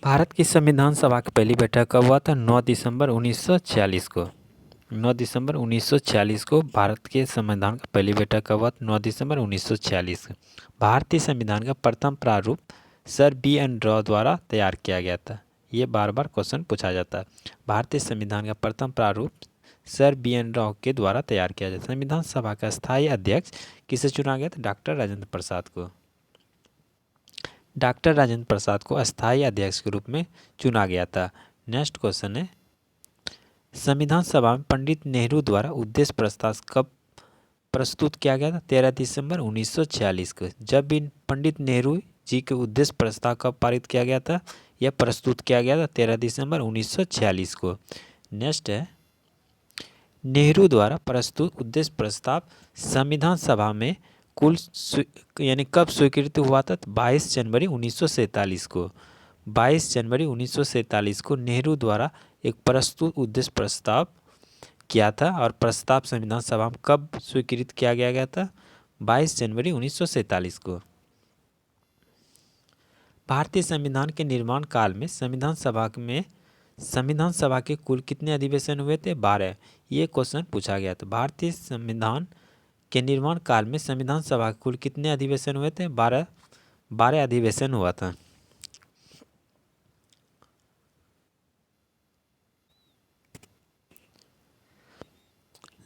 भारत की संविधान सभा की पहली बैठक कब हुआ था? 9 दिसंबर 1946 को। 9 दिसंबर 1946 को भारत के संविधान का पहली बैठक कब हुआ था? 9 दिसंबर 1946 को। भारतीय संविधान का प्रथम प्रारूप सर बी.एन. रॉय द्वारा तैयार किया गया था। ये बार बार क्वेश्चन पूछा जाता है। भारतीय संविधान का प्रथम प्रारूप सर बी.एन. रॉय के द्वारा तैयार किया जाता है। संविधान सभा का स्थायी अध्यक्ष किसे चुना गया था? डॉक्टर राजेंद्र प्रसाद को। डॉक्टर राजेंद्र प्रसाद को अस्थायी अध्यक्ष के रूप में चुना गया था। नेक्स्ट क्वेश्चन है, संविधान सभा में पंडित नेहरू द्वारा उद्देश्य प्रस्ताव कब प्रस्तुत किया गया था? 13 दिसंबर 1946 को। जब भी पंडित नेहरू जी के उद्देश्य प्रस्ताव कब पारित किया गया था? यह प्रस्तुत किया गया था 13 दिसंबर 1946 को। नेक्स्ट है, नेहरू द्वारा प्रस्तुत उद्देश्य प्रस्ताव संविधान सभा में कुल यानी कब स्वीकृत हुआ था? 22 जनवरी 1947 को। 22 जनवरी 1947 को नेहरू द्वारा एक प्रस्तुत उद्देश्य प्रस्ताव किया था और प्रस्ताव संविधान सभा में कब स्वीकृत किया गया था? 22 जनवरी 1947 को। भारतीय संविधान के निर्माण काल में संविधान सभा के कुल कितने अधिवेशन हुए थे? 12। ये क्वेश्चन पूछा गया था। भारतीय संविधान के निर्माण काल में संविधान सभा के कुल कितने अधिवेशन हुए थे? 12 अधिवेशन हुआ था।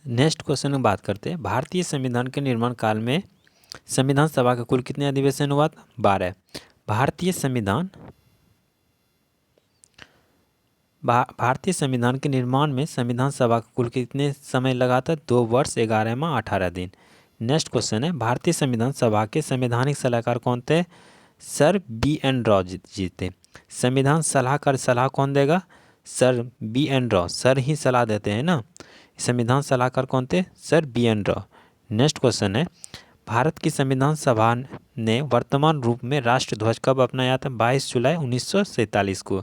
नेक्स्ट क्वेश्चन में बात करते हैं, भारतीय संविधान के निर्माण काल में संविधान सभा का कुल कितने अधिवेशन हुआ था? 12। भारतीय संविधान के निर्माण में संविधान सभा का कुल कितने समय लगा था? 2 वर्ष 11 माह 18 दिन। नेक्स्ट क्वेश्चन है, भारतीय संविधान सभा के संवैधानिक सलाहकार कौन थे? Sir B N. रॉय जी थे। संविधान सलाहकार सलाह कौन देगा? Sir B N. रॉय। सर ही सलाह देते हैं ना। संविधान सलाहकार कौन थे? Sir B N. Roy. Next question है, भारत की संविधान सभा ने वर्तमान रूप में राष्ट्रध्वज कब अपनाया था? 22 जुलाई 1947 को।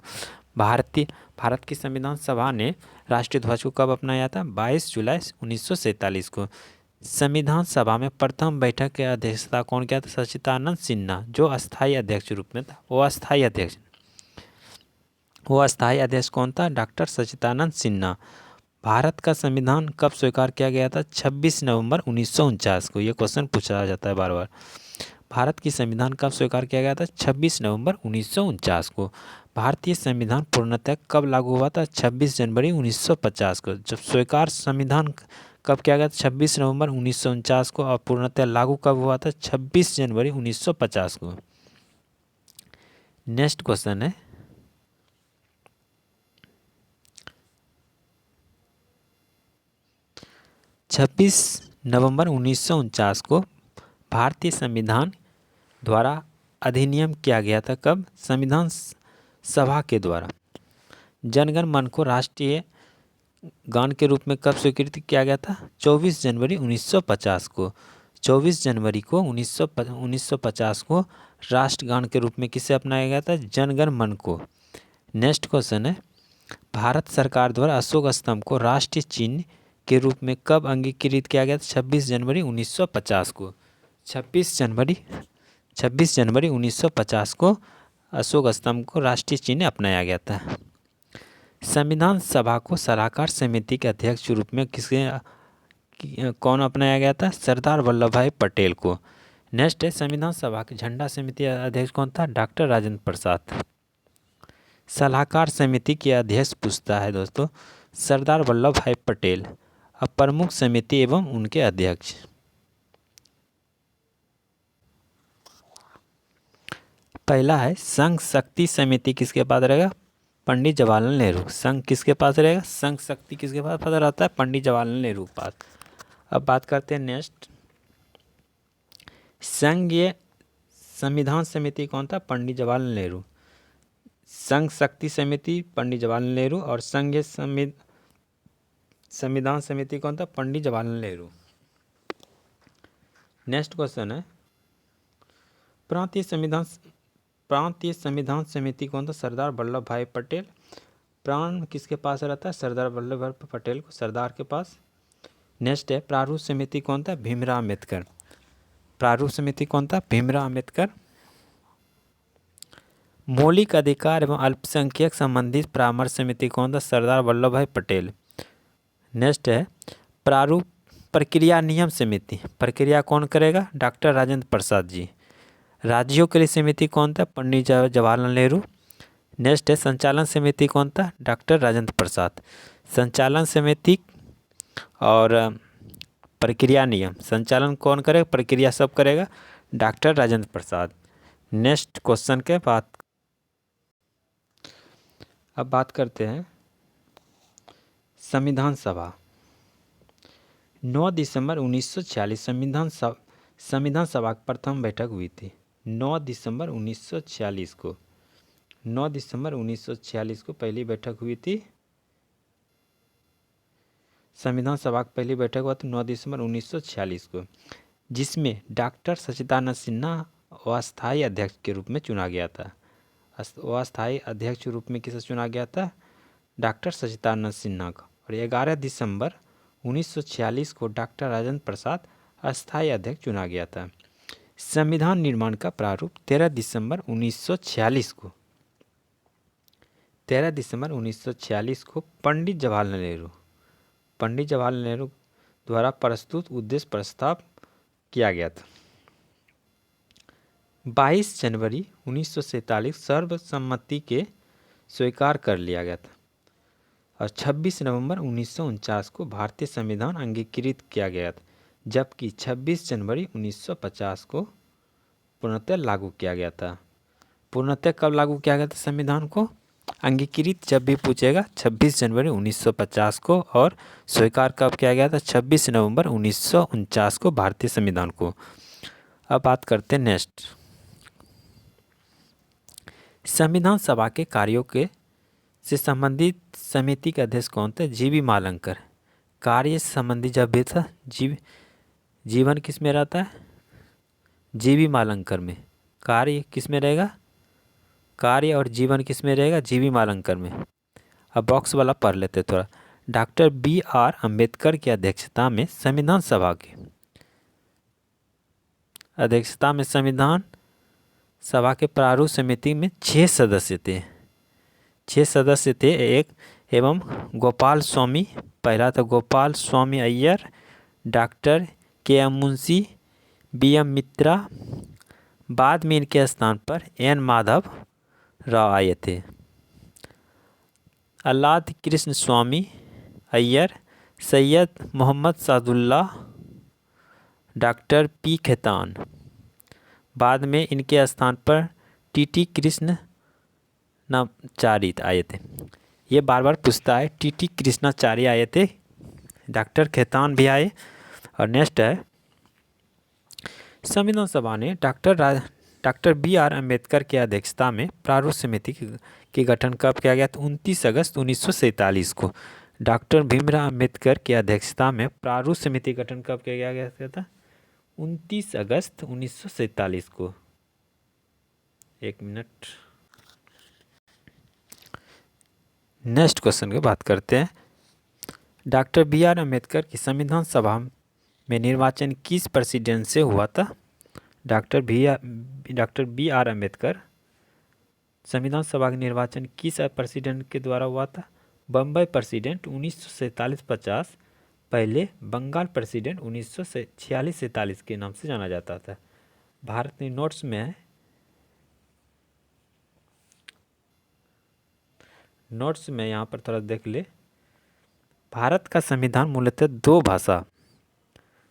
भारत की संविधान सभा ने राष्ट्रीय ध्वज को कब अपनाया था? 22 जुलाई 1947 को। संविधान सभा में प्रथम बैठक की अध्यक्षता कौन किया था? सच्चिदानंद सिन्हा, जो अस्थायी अध्यक्ष रूप में था। वो अस्थायी अध्यक्ष कौन था? डॉक्टर सच्चिदानंद सिन्हा। भारत का संविधान कब स्वीकार किया गया था? 26 नवंबर 1949 को। ये क्वेश्चन पूछा जाता है बार बार। भारत की संविधान कब स्वीकार किया गया था? 26 नवंबर 1949 को। भारतीय संविधान पूर्णतः कब लागू हुआ था? 26 जनवरी 1950 को। जब स्वीकार संविधान कब किया गया था? 26 नवंबर 1949 को। और पूर्णतः लागू कब हुआ था? 26 जनवरी 1950 को। नेक्स्ट क्वेश्चन है, छब्बीस नवंबर 1949 को भारतीय संविधान द्वारा अधिनियम किया गया था। कब? संविधान सभा के द्वारा। जनगण मन को राष्ट्रीय गान के रूप में कब स्वीकृत किया गया था? 24 जनवरी 1950 को। 24 जनवरी को 1950 को राष्ट्रगान के रूप में किसे अपनाया गया था? जनगण मन को। नेक्स्ट क्वेश्चन है, भारत सरकार द्वारा अशोक स्तंभ को राष्ट्रीय चिन्ह के रूप में कब अंगीकृत किया गया था? 26 जनवरी 1950 को। 26 जनवरी 1950 को अशोक स्तंभ को राष्ट्रीय चिन्ह अपनाया गया था। संविधान सभा को सलाहकार समिति के अध्यक्ष के रूप में कौन अपनाया गया था? सरदार वल्लभ भाई पटेल को। नेक्स्ट है, संविधान सभा के झंडा समिति अध्यक्ष कौन था? डॉक्टर राजेंद्र प्रसाद। सलाहकार समिति के अध्यक्ष पूछता है दोस्तों, सरदार वल्लभ भाई पटेल। अब प्रमुख समिति एवं उनके अध्यक्ष। पहला है, संघ शक्ति समिति किसके पास रहेगा? पंडित जवाहरलाल नेहरू। संघ किसके पास रहेगा? संघ शक्ति किसके पास पता रहता है? पंडित जवाहरलाल नेहरू के पास। अब बात करते हैं नेक्स्ट, संघीय संविधान समिति कौन था? पंडित जवाहरलाल नेहरू। संघ शक्ति समिति पंडित जवाहरलाल नेहरू और संघीय संविधान समिति कौन था? पंडित जवाहरलाल नेहरू। नेक्स्ट क्वेश्चन है, प्रांतीय संविधान समिति कौन था? सरदार वल्लभ भाई पटेल। प्राण किसके पास रहता है? सरदार वल्लभ भाई पटेल को, सरदार के पास। नेक्स्ट है, प्रारूप समिति कौन था? भीमराव अम्बेडकर। प्रारूप समिति कौन था? भीमराव अम्बेडकर। मौलिक अधिकार एवं अल्पसंख्यक संबंधित परामर्श समिति कौन था? सरदार वल्लभ भाई पटेल। नेक्स्ट है प्रारूप प्रक्रिया नियम समिति, प्रक्रिया कौन करेगा? डॉक्टर राजेंद्र प्रसाद जी। राज्यों के लिए समिति कौन था? पंडित जवाहरलाल नेहरू। नेक्स्ट है संचालन समिति कौन था? डॉक्टर राजेंद्र प्रसाद। संचालन समिति और प्रक्रिया नियम, संचालन कौन करेगा? प्रक्रिया सब करेगा doctor Rajendra Prasad. Next question के बाद अब बात करते हैं संविधान सभा। 9 दिसंबर 1946 संविधान सभा की प्रथम बैठक हुई थी। 9 दिसंबर 1946 को 9 दिसंबर 1946 को पहली बैठक हुई थी। संविधान सभा की पहली बैठक हुआ था 9 दिसंबर 1946 को, जिसमें डॉक्टर सच्चिदानंद सिन्हा अस्थायी अध्यक्ष के रूप में चुना गया था। अस्थायी अध्यक्ष के रूप में किसे चुना गया था? डॉक्टर सच्चिदानंद सिन्हा को। और 11 दिसंबर 1946 को डॉक्टर राजेंद्र प्रसाद अस्थायी अध्यक्ष चुना गया था। संविधान निर्माण का प्रारूप 13 दिसंबर 1946 को 13 दिसंबर 1946 को पंडित जवाहरलाल नेहरू द्वारा प्रस्तुत उद्देश्य प्रस्ताव किया गया था। 22 जनवरी 1947 सर्वसम्मति के स्वीकार कर लिया गया था और 26 नवंबर 1949 को भारतीय संविधान अंगीकृत किया गया था, जबकि 26 जनवरी 1950 को पूर्णतः लागू किया गया था। पूर्णतः कब लागू किया गया था संविधान को? अंगीकृत जब भी पूछेगा 26 जनवरी 1950 को, और स्वीकार कब किया गया था? 26 नवंबर 1949 को भारतीय संविधान को। अब बात करते हैं नेक्स्ट संविधान सभा के कार्यों के से संबंधित समिति के अध्यक्ष कौन थे? जीवी मालंकर। कार्य से संबंधित जब भी था जीवन किस में रहता है? जीवी मालंकर में। कार्य किस में रहेगा? कार्य और जीवन किस में रहेगा? जीवी मालंकर में। अब बॉक्स वाला पढ़ लेते थोड़ा। डॉक्टर BR अम्बेडकर की अध्यक्षता में संविधान सभा के प्रारूप समिति में 6 सदस्य थे। एक एवं गोपाल स्वामी, पहला था Gopal Swami Ayyar, doctor KM Munshi, BM Mitra. बाद में इनके स्थान पर N माधव राव आए थे। अल्लाद कृष्ण स्वामी अय्यर, सैयद मोहम्मद सादुल्ला, डॉक्टर P खेतान। बाद में इनके स्थान पर TT कृष्णाचारी आए थे। ये बार बार पूछता है, TT कृष्णाचारी आए थे, डॉक्टर खेतान भी आए। और नेक्स्ट है संविधान सभा ने डॉक्टर BR अम्बेडकर की अध्यक्षता में प्रारूप समिति के गठन कब किया गया था? 29 अगस्त 1947 को। डॉक्टर भीमराव अम्बेडकर की अध्यक्षता में प्रारूप समिति गठन कब किया गया था? 29 अगस्त 1947 को। एक मिनट, नेक्स्ट क्वेश्चन की बात करते हैं। डॉक्टर BR अम्बेडकर की संविधान सभा में निर्वाचन किस प्रेसिडेंट से हुआ था? डॉक्टर BR अम्बेडकर संविधान सभा का निर्वाचन किस प्रेसिडेंट के द्वारा हुआ था? बम्बई प्रेसिडेंट 1947-50, पहले बंगाल प्रेसिडेंट 1946-47 के नाम से जाना जाता था। भारत के नोट्स में है, नोट्स में यहाँ पर थोड़ा देख ले। भारत का संविधान मूलतः 2 भाषा,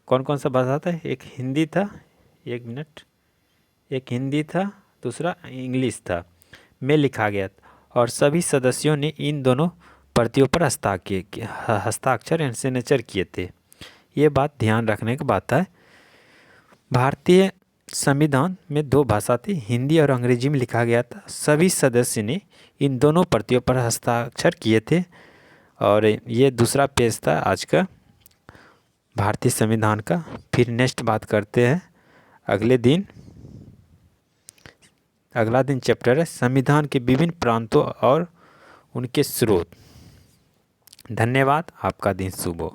कौन कौन सा भाषा था? एक हिंदी था, एक हिंदी था, दूसरा इंग्लिश था, में लिखा गया था, और सभी सदस्यों ने इन दोनों प्रतियों पर हस्ताक्षर एंड सिग्नेचर किए थे। ये बात ध्यान रखने की बात है। भारतीय संविधान में 2 भाषा थी, हिंदी और अंग्रेजी में लिखा गया था। सभी सदस्य ने इन दोनों प्रतियों पर हस्ताक्षर किए थे। और ये दूसरा पेज था आज का भारतीय संविधान का। फिर नेक्स्ट बात करते हैं अगला दिन चैप्टर है संविधान के विभिन्न प्रांतों और उनके स्रोत। धन्यवाद, आपका दिन शुभ हो।